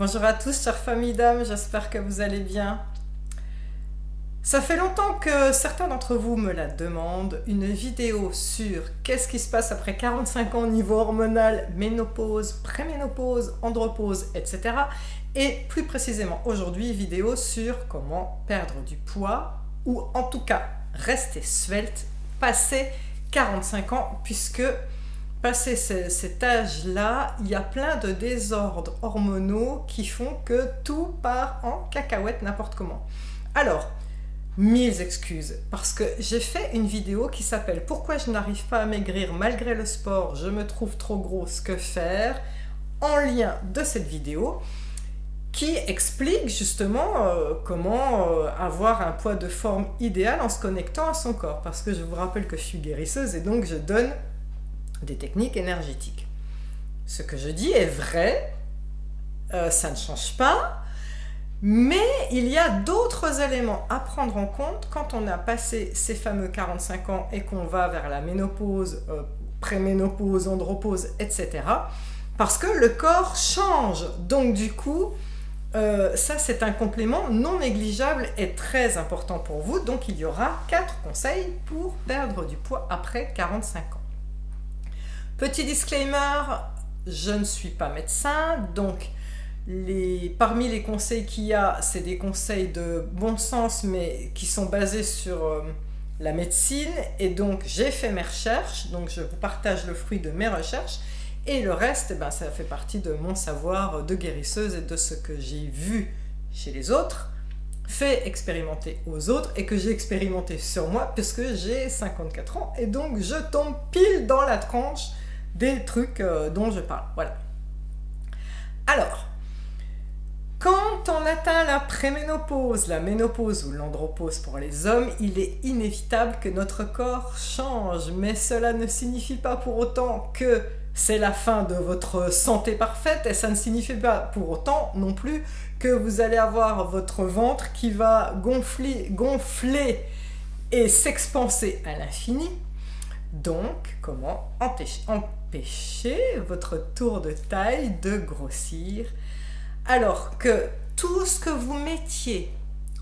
Bonjour à tous, chères familles d'âmes, j'espère que vous allez bien. Ça fait longtemps que certains d'entre vous me la demandent, une vidéo sur qu'est-ce qui se passe après 45 ans au niveau hormonal, ménopause, préménopause, andropause, etc. Et plus précisément aujourd'hui, vidéo sur comment perdre du poids, ou en tout cas rester svelte, passer 45 ans, puisque passé cet âge-là, il y a plein de désordres hormonaux qui font que tout part en cacahuète n'importe comment. Alors, mille excuses, parce que j'ai fait une vidéo qui s'appelle « Pourquoi je n'arrive pas à maigrir malgré le sport, je me trouve trop grosse, que faire ?» en lien de cette vidéo, qui explique justement comment avoir un poids de forme idéal en se connectant à son corps. Parce que je vous rappelle que je suis guérisseuse et donc je donne des techniques énergétiques. Ce que je dis est vrai, ça ne change pas, mais il y a d'autres éléments à prendre en compte quand on a passé ces fameux 45 ans et qu'on va vers la ménopause, préménopause, andropause, etc. Parce que le corps change, donc du coup, ça c'est un complément non négligeable et très important pour vous. Donc il y aura 4 conseils pour perdre du poids après 45 ans. Petit disclaimer, je ne suis pas médecin, donc parmi les conseils qu'il y a, c'est des conseils de bon sens, mais qui sont basés sur la médecine, et donc j'ai fait mes recherches, donc je vous partage le fruit de mes recherches, et le reste, ça fait partie de mon savoir de guérisseuse et de ce que j'ai vu chez les autres, fait expérimenter aux autres, et que j'ai expérimenté sur moi, puisque j'ai 54 ans, et donc je tombe pile dans la tranche des trucs dont je parle. Voilà. Alors, quand on atteint la préménopause, la ménopause ou l'andropause pour les hommes, il est inévitable que notre corps change, mais cela ne signifie pas pour autant que c'est la fin de votre santé parfaite, et ça ne signifie pas pour autant non plus que vous allez avoir votre ventre qui va gonfler et s'expanser à l'infini. Donc, comment empêcher votre tour de taille de grossir alors que tout ce que vous mettiez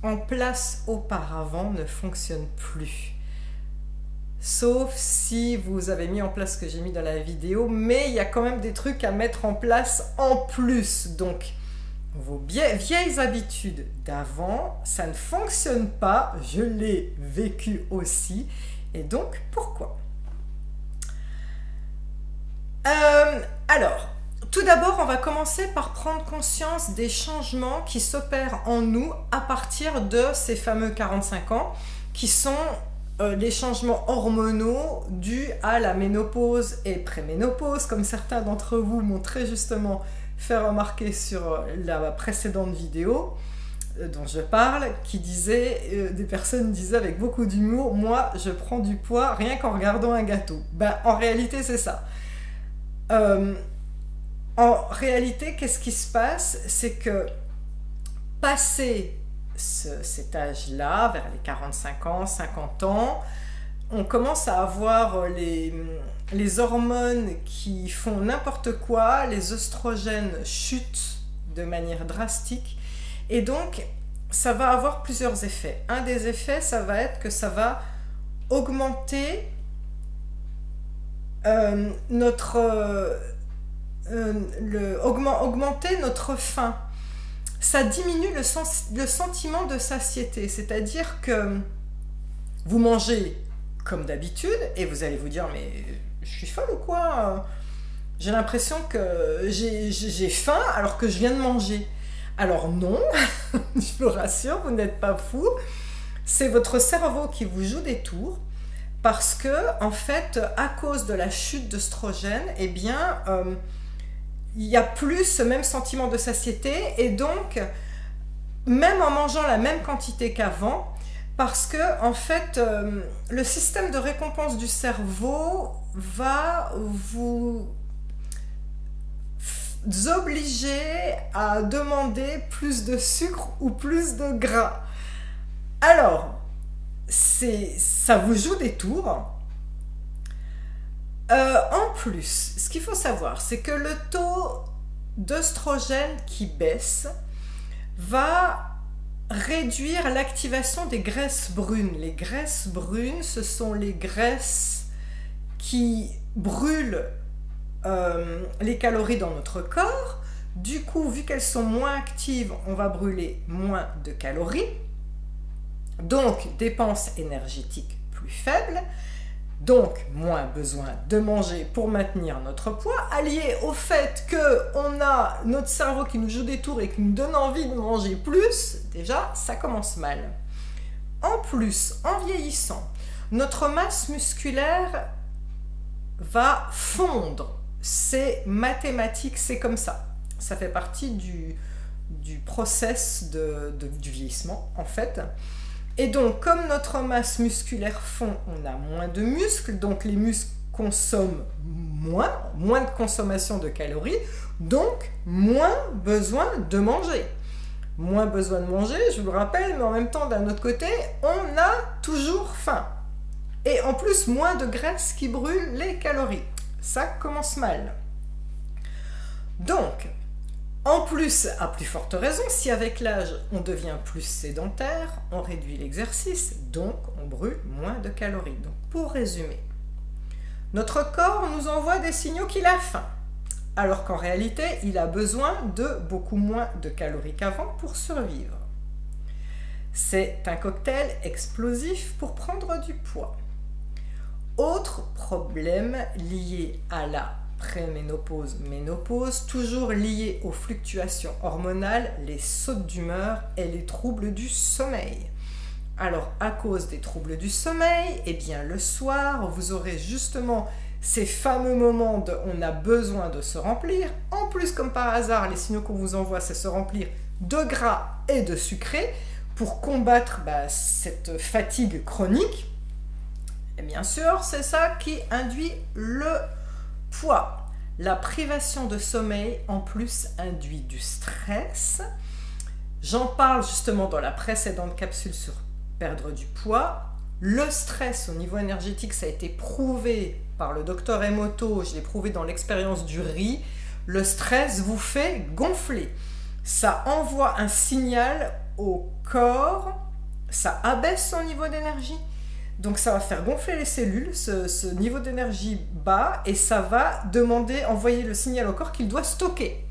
en place auparavant ne fonctionne plus? Sauf si vous avez mis en place ce que j'ai mis dans la vidéo, mais il y a quand même des trucs à mettre en place en plus. Donc, vos vieilles habitudes d'avant, ça ne fonctionne pas, je l'ai vécu aussi. Et donc, pourquoi ? Alors, tout d'abord, on va commencer par prendre conscience des changements qui s'opèrent en nous à partir de ces fameux 45 ans, qui sont les changements hormonaux dus à la ménopause et préménopause, comme certains d'entre vous m'ont très justement fait remarquer sur la précédente vidéo dont je parle, qui disait, des personnes disaient avec beaucoup d'humour, moi je prends du poids rien qu'en regardant un gâteau. En réalité c'est ça. En réalité, qu'est-ce qui se passe? C'est que passé cet âge-là, vers les 45 ans, 50 ans, on commence à avoir les hormones qui font n'importe quoi, les oestrogènes chutent de manière drastique, et donc ça va avoir plusieurs effets. Un des effets, ça va être que ça va augmenter augmenter notre faim. Ça diminue le sentiment de satiété, c'est-à-dire que vous mangez comme d'habitude et vous allez vous dire mais je suis folle ou quoi? J'ai l'impression que j'ai faim alors que je viens de manger. Alors non, je vous rassure, vous n'êtes pas fou, c'est votre cerveau qui vous joue des tours. Parce que, en fait, à cause de la chute d'œstrogène, eh bien, il n'y a plus ce même sentiment de satiété, et donc, même en mangeant la même quantité qu'avant, parce que, en fait, le système de récompense du cerveau va vous obliger à demander plus de sucre ou plus de gras. Alors, ça vous joue des tours. En plus, ce qu'il faut savoir, c'est que le taux d'œstrogène qui baisse va réduire l'activation des graisses brunes. Les graisses brunes, ce sont les graisses qui brûlent les calories dans notre corps. Du coup, vu qu'elles sont moins actives, on va brûler moins de calories. Donc, dépenses énergétiques plus faibles. Donc, moins besoin de manger pour maintenir notre poids, allié au fait qu'on a notre cerveau qui nous joue des tours et qui nous donne envie de manger plus, déjà, ça commence mal. En plus, en vieillissant, notre masse musculaire va fondre. C'est mathématique, c'est comme ça. Ça fait partie du process du vieillissement, en fait. Et donc, comme notre masse musculaire fond, on a moins de muscles, donc les muscles consomment moins de consommation de calories, donc moins besoin de manger. Moins besoin de manger, je vous le rappelle, mais en même temps, d'un autre côté, on a toujours faim. Et en plus, moins de graisse qui brûle les calories. Ça commence mal. Donc, en plus, à plus forte raison, si avec l'âge on devient plus sédentaire, on réduit l'exercice, donc on brûle moins de calories. Donc pour résumer, notre corps nous envoie des signaux qu'il a faim, alors qu'en réalité, il a besoin de beaucoup moins de calories qu'avant pour survivre. C'est un cocktail explosif pour prendre du poids. Autre problème lié à la préménopause, ménopause, toujours lié aux fluctuations hormonales, les sautes d'humeur et les troubles du sommeil. Alors, à cause des troubles du sommeil, eh bien, le soir, vous aurez justement ces fameux moments de on a besoin de se remplir. En plus, comme par hasard, les signaux qu'on vous envoie, c'est se remplir de gras et de sucré pour combattre cette fatigue chronique. Et bien sûr, c'est ça qui induit le poids. La privation de sommeil, en plus, induit du stress. J'en parle justement dans la précédente capsule sur perdre du poids. Le stress au niveau énergétique, ça a été prouvé par le docteur Emoto, je l'ai prouvé dans l'expérience du riz. Le stress vous fait gonfler. Ça envoie un signal au corps, ça abaisse son niveau d'énergie. Donc ça va faire gonfler les cellules, ce niveau d'énergie bas, et ça va envoyer le signal au corps qu'il doit stocker.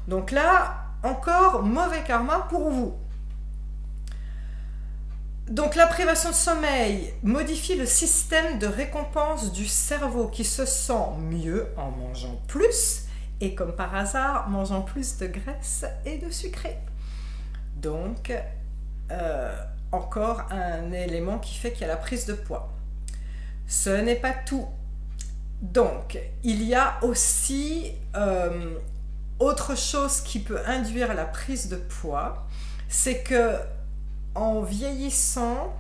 Donc là, encore mauvais karma pour vous. Donc la privation de sommeil modifie le système de récompense du cerveau qui se sent mieux en mangeant plus, et comme par hasard, mangeant plus de graisse et de sucré. Donc, encore un élément qui fait qu'il y a la prise de poids. Ce n'est pas tout. Donc, il y a aussi autre chose qui peut induire la prise de poids, c'est que en vieillissant,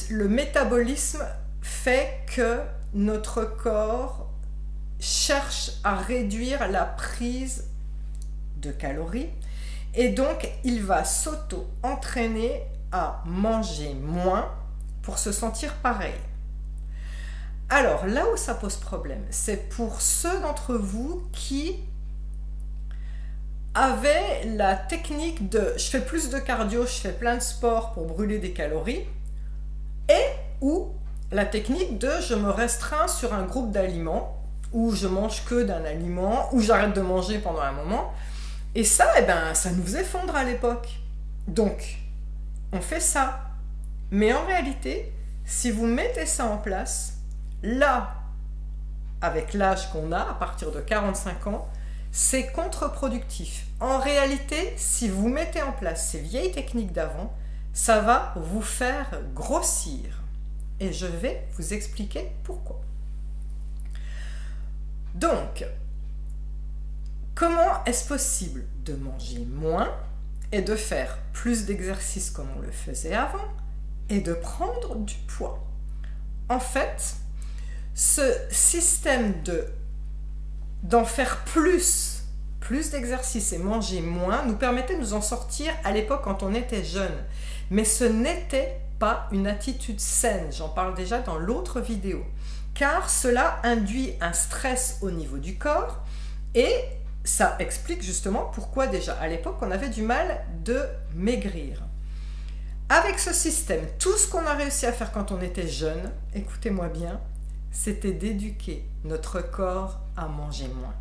le métabolisme fait que notre corps cherche à réduire la prise de calories. Et donc, il va s'auto-entraîner à manger moins pour se sentir pareil. Alors, là où ça pose problème, c'est pour ceux d'entre vous qui avaient la technique de « je fais plus de cardio, je fais plein de sport pour brûler des calories » et ou la technique de « je me restreins sur un groupe d'aliments » ou « je mange que d'un aliment » ou « j'arrête de manger pendant un moment ». Et ça, ça nous effondre à l'époque. Donc, on fait ça. Mais en réalité, si vous mettez ça en place, là, avec l'âge qu'on a, à partir de 45 ans, c'est contre-productif. En réalité, si vous mettez en place ces vieilles techniques d'avant, ça va vous faire grossir. Et je vais vous expliquer pourquoi. Donc, comment est-ce possible de manger moins et de faire plus d'exercices comme on le faisait avant et de prendre du poids? En fait, ce système d'en faire plus d'exercices et manger moins nous permettait de nous en sortir à l'époque quand on était jeune. Mais ce n'était pas une attitude saine, j'en parle déjà dans l'autre vidéo, car cela induit un stress au niveau du corps. Et ça explique justement pourquoi déjà à l'époque on avait du mal de maigrir. Avec ce système, tout ce qu'on a réussi à faire quand on était jeune, écoutez-moi bien, c'était d'éduquer notre corps à manger moins.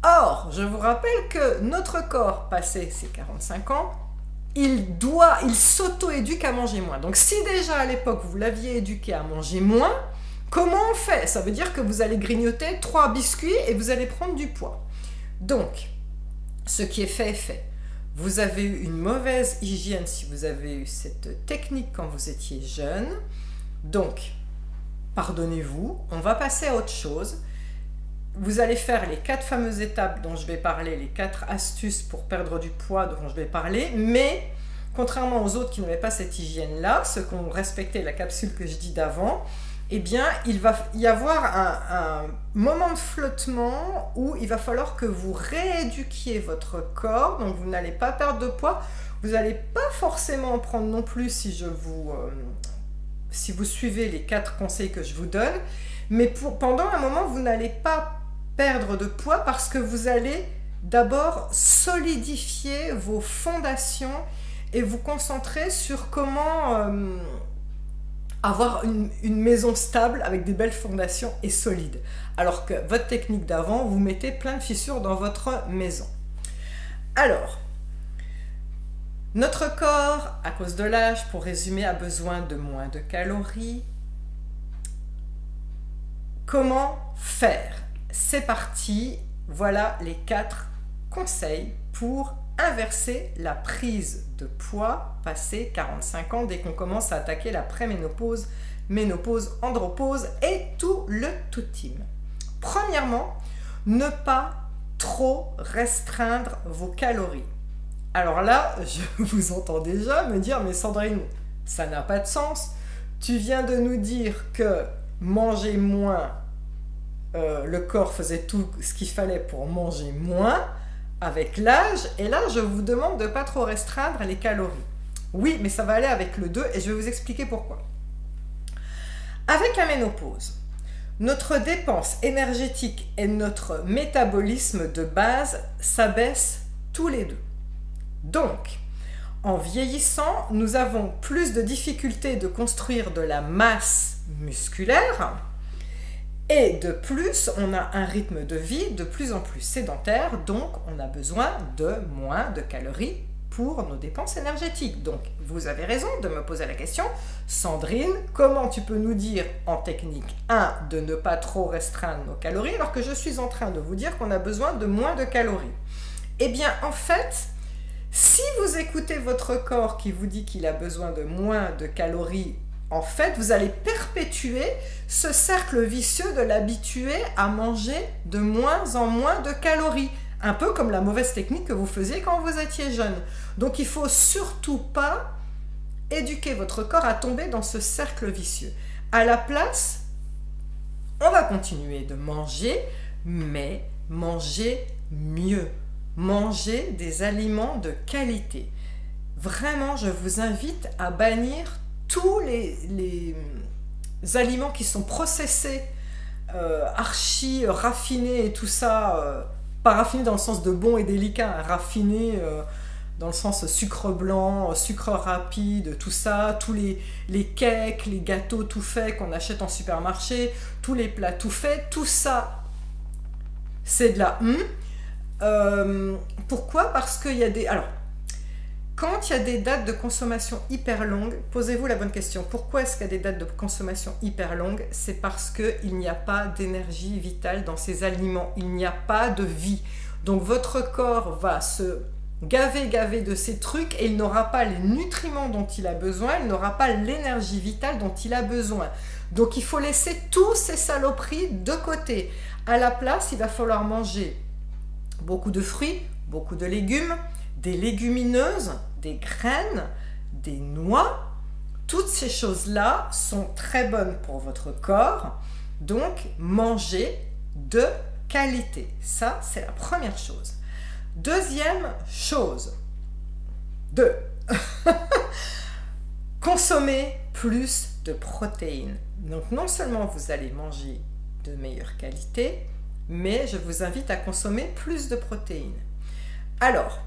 Or, je vous rappelle que notre corps, passé ses 45 ans, il s'auto-éduque à manger moins. Donc si déjà à l'époque vous l'aviez éduqué à manger moins, comment on fait? Ça veut dire que vous allez grignoter 3 biscuits et vous allez prendre du poids. Donc, ce qui est fait est fait. Vous avez eu une mauvaise hygiène si vous avez eu cette technique quand vous étiez jeune. Donc, pardonnez-vous, on va passer à autre chose. Vous allez faire les 4 fameuses étapes dont je vais parler, les 4 astuces pour perdre du poids dont je vais parler, mais contrairement aux autres qui n'avaient pas cette hygiène-là, ceux qui ont respecté la capsule que je dis d'avant, eh bien, il va y avoir un moment de flottement où il va falloir que vous rééduquiez votre corps, donc vous n'allez pas perdre de poids, vous n'allez pas forcément en prendre non plus si vous suivez les 4 conseils que je vous donne, mais pendant un moment, vous n'allez pas perdre de poids parce que vous allez d'abord solidifier vos fondations et vous concentrer sur comment avoir une maison stable avec des belles fondations et solides. Alors que votre technique d'avant, vous mettez plein de fissures dans votre maison. Alors, notre corps, à cause de l'âge, pour résumer, a besoin de moins de calories. Comment faire? C'est parti, voilà les 4 conseils pour inverser la prise de poids passé 45 ans dès qu'on commence à attaquer la préménopause, ménopause, andropause et tout le tout team. Premièrement, ne pas trop restreindre vos calories. Alors là, je vous entends déjà me dire, mais Sandrine, ça n'a pas de sens. Tu viens de nous dire que manger moins, le corps faisait tout ce qu'il fallait pour manger moins avec l'âge, et là je vous demande de ne pas trop restreindre les calories. Oui, mais ça va aller avec le 2 et je vais vous expliquer pourquoi. Avec la ménopause, notre dépense énergétique et notre métabolisme de base s'abaissent tous les deux. Donc, en vieillissant, nous avons plus de difficultés de construire de la masse musculaire. Et de plus, on a un rythme de vie de plus en plus sédentaire, donc on a besoin de moins de calories pour nos dépenses énergétiques. Donc, vous avez raison de me poser la question, Sandrine, comment tu peux nous dire en technique 1 de ne pas trop restreindre nos calories alors que je suis en train de vous dire qu'on a besoin de moins de calories? Eh bien, en fait, si vous écoutez votre corps qui vous dit qu'il a besoin de moins de calories, en fait, vous allez perpétuer ce cercle vicieux de l'habituer à manger de moins en moins de calories. Un peu comme la mauvaise technique que vous faisiez quand vous étiez jeune. Donc, il ne faut surtout pas éduquer votre corps à tomber dans ce cercle vicieux. À la place, on va continuer de manger, mais manger mieux. Manger des aliments de qualité. Vraiment, je vous invite à bannir tous les aliments qui sont processés, archi raffinés et tout ça, pas raffinés dans le sens de bon et délicat, hein, raffinés dans le sens sucre blanc, sucre rapide, tout ça, tous les cakes, les gâteaux tout faits qu'on achète en supermarché, tous les plats tout faits, tout ça, c'est de la pourquoi? Parce qu'il y a des... Alors, quand il y a des dates de consommation hyper longues, posez-vous la bonne question. Pourquoi est-ce qu'il y a des dates de consommation hyper longues? C'est parce qu'il n'y a pas d'énergie vitale dans ces aliments. Il n'y a pas de vie. Donc votre corps va se gaver de ces trucs et il n'aura pas les nutriments dont il a besoin, il n'aura pas l'énergie vitale dont il a besoin. Donc il faut laisser tous ces saloperies de côté. À la place, il va falloir manger beaucoup de fruits, beaucoup de légumes, des légumineuses, des graines, des noix. Toutes ces choses-là sont très bonnes pour votre corps. Donc, mangez de qualité. Ça, c'est la première chose. Deuxième chose. 2. Consommez plus de protéines. Donc, non seulement vous allez manger de meilleure qualité, mais je vous invite à consommer plus de protéines. Alors,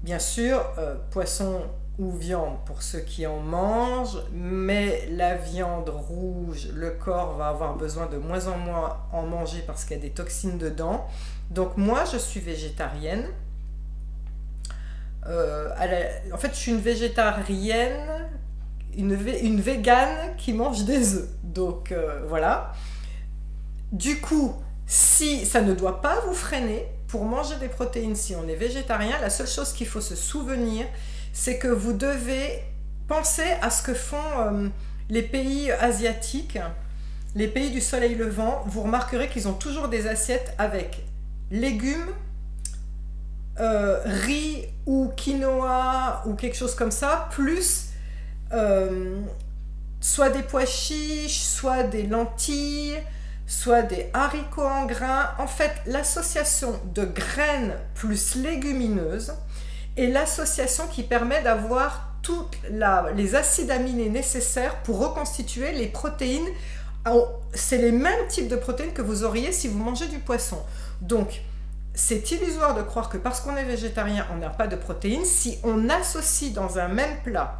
bien sûr, poisson ou viande pour ceux qui en mangent, mais la viande rouge, le corps va avoir besoin de moins en moins en manger parce qu'il y a des toxines dedans. Donc moi, je suis végétarienne. En fait, je suis une végétarienne, une végane qui mange des œufs. Donc voilà. Du coup, si ça ne doit pas vous freiner pour manger des protéines si on est végétarien, la seule chose qu'il faut se souvenir, c'est que vous devez penser à ce que font les pays asiatiques, les pays du soleil levant. Vous remarquerez qu'ils ont toujours des assiettes avec légumes, riz ou quinoa ou quelque chose comme ça, plus soit des pois chiches, soit des lentilles, soit des haricots en grains. En fait, l'association de graines plus légumineuses est l'association qui permet d'avoir toutes les acides aminés nécessaires pour reconstituer les protéines. C'est les mêmes types de protéines que vous auriez si vous mangez du poisson. Donc, c'est illusoire de croire que parce qu'on est végétarien, on n'a pas de protéines. Si on associe dans un même plat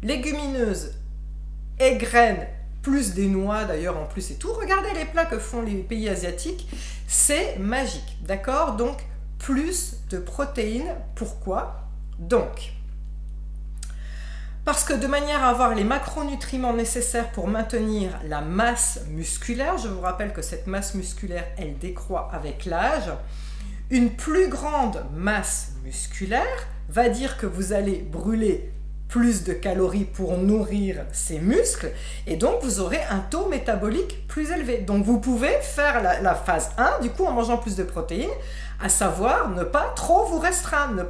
légumineuses et graines, plus des noix d'ailleurs en plus et tout, regardez les plats que font les pays asiatiques, c'est magique, d'accord? Donc, plus de protéines. Pourquoi? Donc, parce que de manière à avoir les macronutriments nécessaires pour maintenir la masse musculaire, je vous rappelle que cette masse musculaire, elle décroît avec l'âge, une plus grande masse musculaire va dire que vous allez brûler plus de calories pour nourrir ces muscles et donc vous aurez un taux métabolique plus élevé. Donc vous pouvez faire la phase 1 du coup en mangeant plus de protéines, à savoir ne pas trop vous restreindre,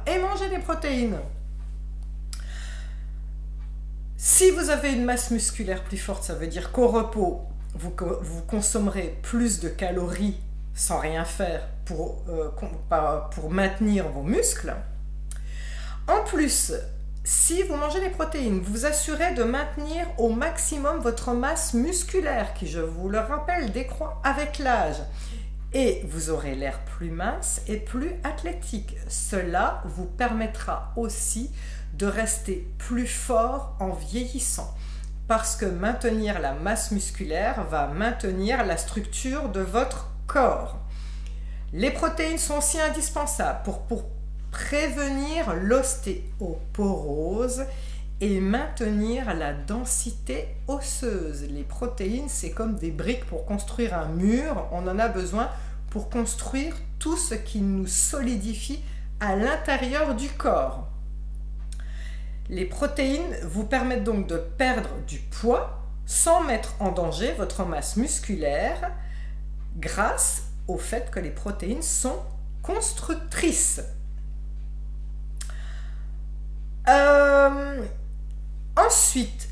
et manger des protéines. Si vous avez une masse musculaire plus forte, ça veut dire qu'au repos, vous consommerez plus de calories sans rien faire pour maintenir vos muscles. En plus, si vous mangez des protéines, vous vous assurez de maintenir au maximum votre masse musculaire qui, je vous le rappelle, décroît avec l'âge. Et vous aurez l'air plus mince et plus athlétique. Cela vous permettra aussi de rester plus fort en vieillissant. Parce que maintenir la masse musculaire va maintenir la structure de votre corps. Les protéines sont aussi indispensables pour prévenir l'ostéoporose et maintenir la densité osseuse. Les protéines, c'est comme des briques pour construire un mur. On en a besoin pour construire tout ce qui nous solidifie à l'intérieur du corps. Les protéines vous permettent donc de perdre du poids sans mettre en danger votre masse musculaire grâce au fait que les protéines sont constructrices. Ensuite,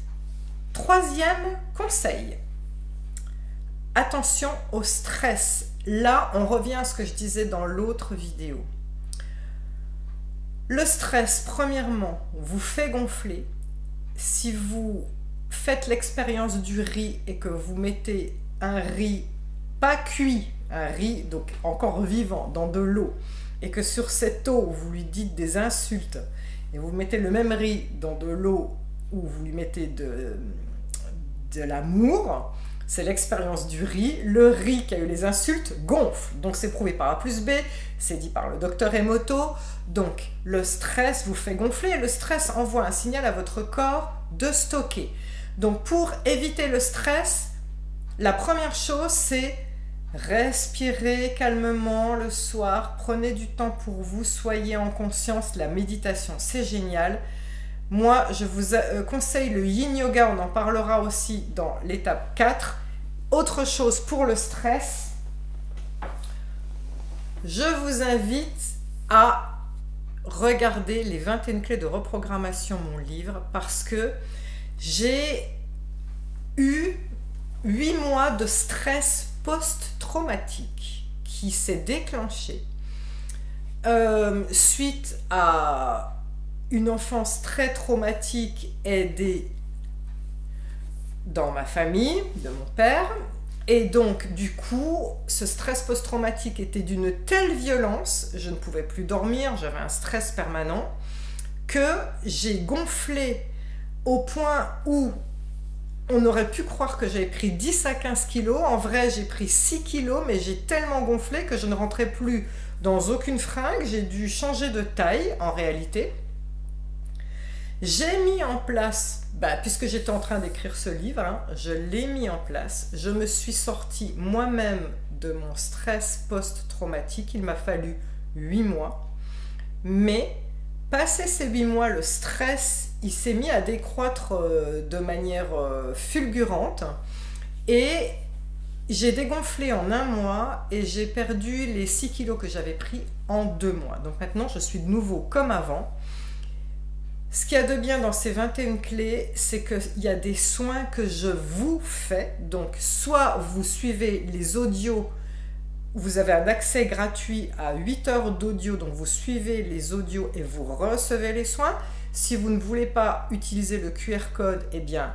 troisième conseil, attention au stress. Là, on revient à ce que je disais dans l'autre vidéo. Le stress, premièrement, vous fait gonfler. Si vous faites l'expérience du riz et que vous mettez un riz pas cuit, un riz donc encore vivant dans de l'eau, et que sur cette eau, vous lui dites des insultes, et vous mettez le même riz dans de l'eau où vous lui mettez de l'amour, c'est l'expérience du riz. Le riz qui a eu les insultes gonfle. Donc c'est prouvé par A plus B, c'est dit par le docteur Emoto. Donc le stress vous fait gonfler. Le stress envoie un signal à votre corps de stocker. Donc pour éviter le stress, la première chose c'est respirez calmement le soir, prenez du temps pour vous, soyez en conscience, la méditation c'est génial. Moi je vous conseille le yin yoga, on en parlera aussi dans l'étape 4. Autre chose pour le stress, je vous invite à regarder les 21 clés de reprogrammation, mon livre, parce que j'ai eu 8 mois de stress post-traumatique qui s'est déclenché suite à une enfance très traumatique aidée dans ma famille, de mon père, Et donc, du coup, ce stress post-traumatique était d'une telle violence, je ne pouvais plus dormir, j'avais un stress permanent, que j'ai gonflé au point où on aurait pu croire que j'avais pris 10 à 15 kilos. En vrai, j'ai pris 6 kilos, mais j'ai tellement gonflé que je ne rentrais plus dans aucune fringue. J'ai dû changer de taille, en réalité. J'ai mis en place, puisque j'étais en train d'écrire ce livre, hein, je l'ai mis en place. Je me suis sortie moi-même de mon stress post-traumatique. Il m'a fallu 8 mois. Mais, passé ces 8 mois, le stress, il s'est mis à décroître de manière fulgurante. Et j'ai dégonflé en 1 mois et j'ai perdu les 6 kilos que j'avais pris en 2 mois. Donc maintenant, je suis de nouveau comme avant. Ce qu'il y a de bien dans ces 21 clés, c'est qu'il y a des soins que je vous fais. Donc, soit vous suivez les audios, vous avez un accès gratuit à 8 heures d'audio, donc vous suivez les audios et vous recevez les soins. Si vous ne voulez pas utiliser le QR code, eh bien,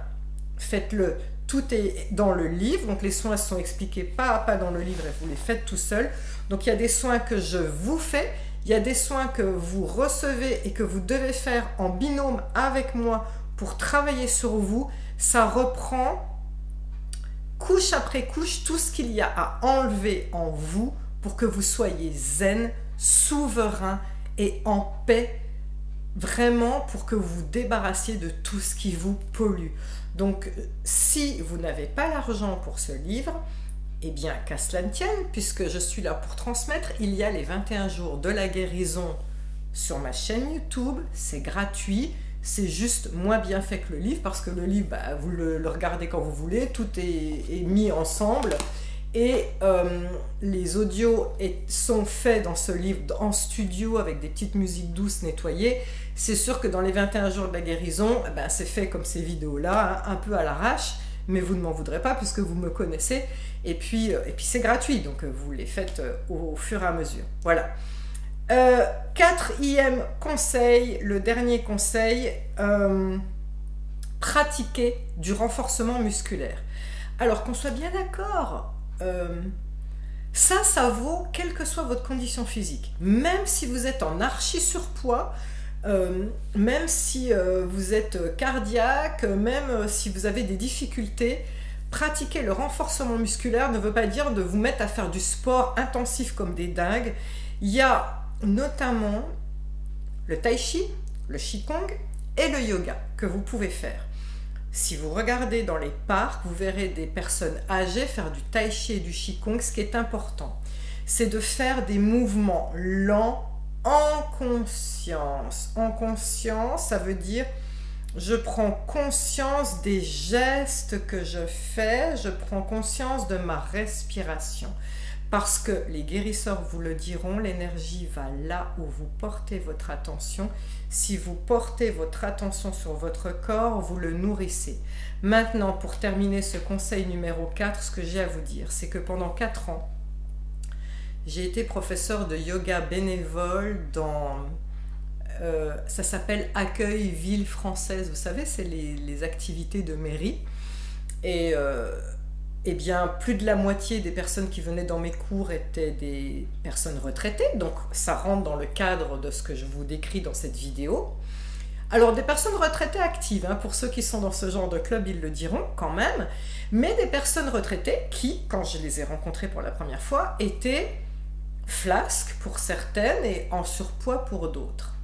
faites-le. Tout est dans le livre, donc les soins sont expliqués pas à pas dans le livre et vous les faites tout seul. Donc, il y a des soins que je vous fais. Il y a des soins que vous recevez et que vous devez faire en binôme avec moi pour travailler sur vous. Ça reprend couche après couche tout ce qu'il y a à enlever en vous pour que vous soyez zen, souverain et en paix, vraiment pour que vous vous débarrassiez de tout ce qui vous pollue. Donc, si vous n'avez pas l'argent pour ce livre, eh bien, qu'à cela ne tienne, puisque je suis là pour transmettre. Il y a les 21 jours de la guérison sur ma chaîne YouTube. C'est gratuit. C'est juste moins bien fait que le livre, parce que le livre, vous le regardez quand vous voulez. Tout est mis ensemble. Et les audios sont faits dans ce livre en studio avec des petites musiques douces nettoyées. C'est sûr que dans les 21 jours de la guérison, c'est fait comme ces vidéos-là, hein, un peu à l'arrache. Mais vous ne m'en voudrez pas puisque vous me connaissez. Et puis c'est gratuit, donc vous les faites au fur et à mesure. Voilà. 4e conseil, le dernier conseil, pratiquer du renforcement musculaire. Alors qu'on soit bien d'accord, ça vaut quelle que soit votre condition physique. Même si vous êtes en archi-surpoids, même si vous êtes cardiaque, même si vous avez des difficultés, pratiquer le renforcement musculaire ne veut pas dire de vous mettre à faire du sport intensif comme des dingues. Il y a notamment le tai chi, le qigong et le yoga que vous pouvez faire. Si vous regardez dans les parcs, vous verrez des personnes âgées faire du tai chi et du qigong. Ce qui est important, c'est de faire des mouvements lents en conscience. En conscience, ça veut dire je prends conscience des gestes que je fais, je prends conscience de ma respiration. Parce que les guérisseurs vous le diront, l'énergie va là où vous portez votre attention. Si vous portez votre attention sur votre corps, vous le nourrissez. Maintenant, pour terminer ce conseil numéro 4, ce que j'ai à vous dire, c'est que pendant 4 ans, j'ai été professeur de yoga bénévole dans... ça s'appelle Accueil Ville Française. Vous savez, c'est les activités de mairie. Et eh bien, plus de la moitié des personnes qui venaient dans mes cours étaient des personnes retraitées. Donc, ça rentre dans le cadre de ce que je vous décris dans cette vidéo. Alors, des personnes retraitées actives, hein, pour ceux qui sont dans ce genre de club, ils le diront quand même. Mais des personnes retraitées qui, quand je les ai rencontrées pour la première fois, étaient flasques pour certaines et en surpoids pour d'autres.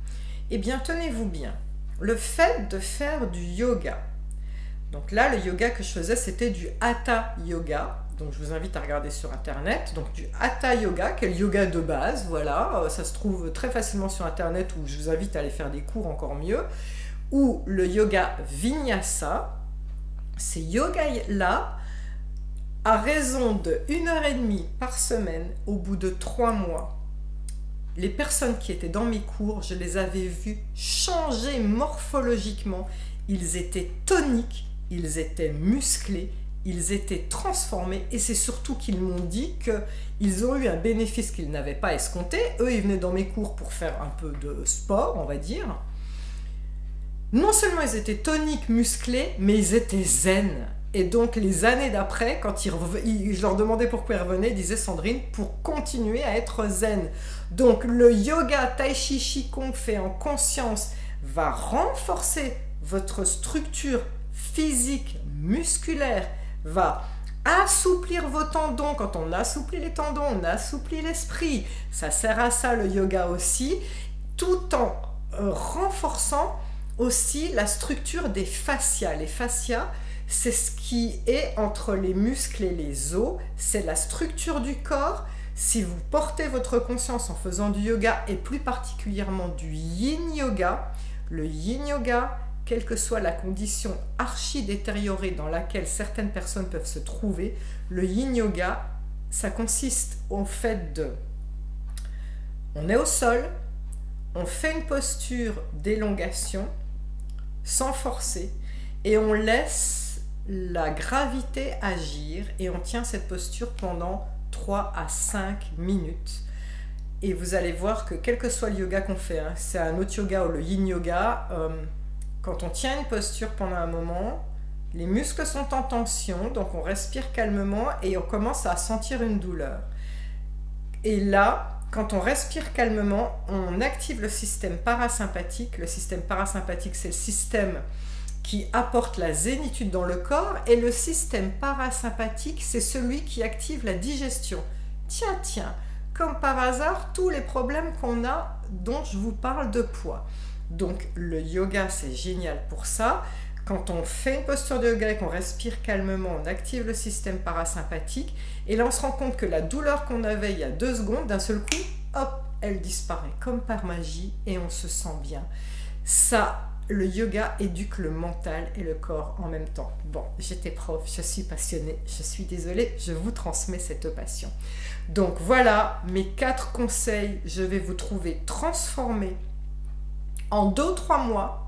Eh bien, tenez-vous bien, le fait de faire du yoga, donc là, le yoga que je faisais, c'était du Hatha Yoga, donc je vous invite à regarder sur internet, donc du Hatha Yoga, qui est le yoga de base, voilà, ça se trouve très facilement sur internet, ou je vous invite à aller faire des cours encore mieux, ou le yoga Vinyasa. Ces yogas-là, à raison de 1h30 par semaine, au bout de 3 mois, les personnes qui étaient dans mes cours, je les avais vues changer morphologiquement. Ils étaient toniques, ils étaient musclés, ils étaient transformés, et c'est surtout qu'ils m'ont dit qu'ils ont eu un bénéfice qu'ils n'avaient pas escompté. Eux, ils venaient dans mes cours pour faire un peu de sport, on va dire. Non seulement ils étaient toniques, musclés, mais ils étaient zen. Et donc les années d'après, quand je leur demandais pourquoi ils revenaient, ils disaient Sandrine, pour continuer à être zen. Donc le yoga tai chi chi kung fait en conscience va renforcer votre structure physique, musculaire, va assouplir vos tendons. Quand on assouplit les tendons, on assouplit l'esprit. Ça sert à ça le yoga aussi, tout en renforçant aussi la structure des fascias. Les fascias, c'est ce qui est entre les muscles et les os, c'est la structure du corps. Si vous portez votre conscience en faisant du yoga, et plus particulièrement du yin yoga, le yin yoga, quelle que soit la condition archi détériorée dans laquelle certaines personnes peuvent se trouver, le yin yoga, ça consiste au fait de... On est au sol, on fait une posture d'élongation, sans forcer, et on laisse la gravité agir, et on tient cette posture pendant 3 à 5 minutes. Et vous allez voir que quel que soit le yoga qu'on fait, hein, c'est un autre yoga ou le yin yoga, quand on tient une posture pendant un moment, les muscles sont en tension, donc on respire calmement et on commence à sentir une douleur. Et là, quand on respire calmement, on active le système parasympathique. Le système parasympathique, c'est le système qui apporte la zénitude dans le corps, et le système parasympathique, c'est celui qui active la digestion. Tiens, comme par hasard, tous les problèmes qu'on a, dont je vous parle de poids. Donc le yoga, c'est génial pour ça. Quand on fait une posture de yoga et qu'on respire calmement, on active le système parasympathique, et là on se rend compte que la douleur qu'on avait il y a 2 secondes, d'un seul coup, hop, elle disparaît comme par magie, et on se sent bien. Ça, le yoga éduque le mental et le corps en même temps. Bon, j'étais prof, je suis passionnée, je suis désolée, je vous transmets cette passion. Donc voilà mes 4 conseils, je vais vous trouver transformés en 2-3 mois.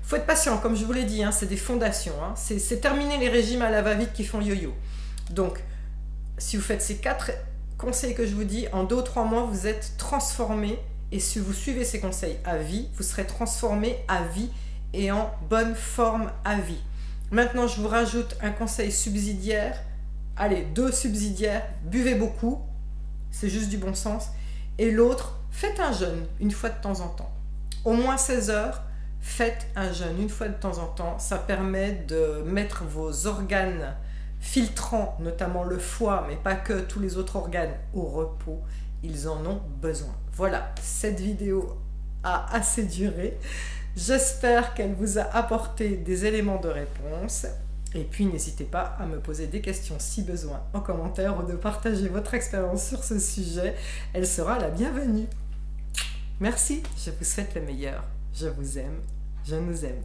Il faut être patient, comme je vous l'ai dit, hein, c'est des fondations. Hein, c'est terminer les régimes à la va-vite qui font yo-yo. Donc, si vous faites ces 4 conseils que je vous dis, en 2 ou 3 mois, vous êtes transformés. Et si vous suivez ces conseils à vie, vous serez transformé à vie et en bonne forme à vie. Maintenant, je vous rajoute un conseil subsidiaire. Allez, 2 subsidiaires. Buvez beaucoup, c'est juste du bon sens. Et l'autre, faites un jeûne une fois de temps en temps. Au moins 16 heures, faites un jeûne une fois de temps en temps. Ça permet de mettre vos organes filtrants, notamment le foie, mais pas que, tous les autres organes, au repos. Ils en ont besoin. Voilà, cette vidéo a assez duré. J'espère qu'elle vous a apporté des éléments de réponse. Et puis, n'hésitez pas à me poser des questions si besoin en commentaire, ou de partager votre expérience sur ce sujet. Elle sera la bienvenue. Merci, je vous souhaite le meilleur. Je vous aime, je nous aime.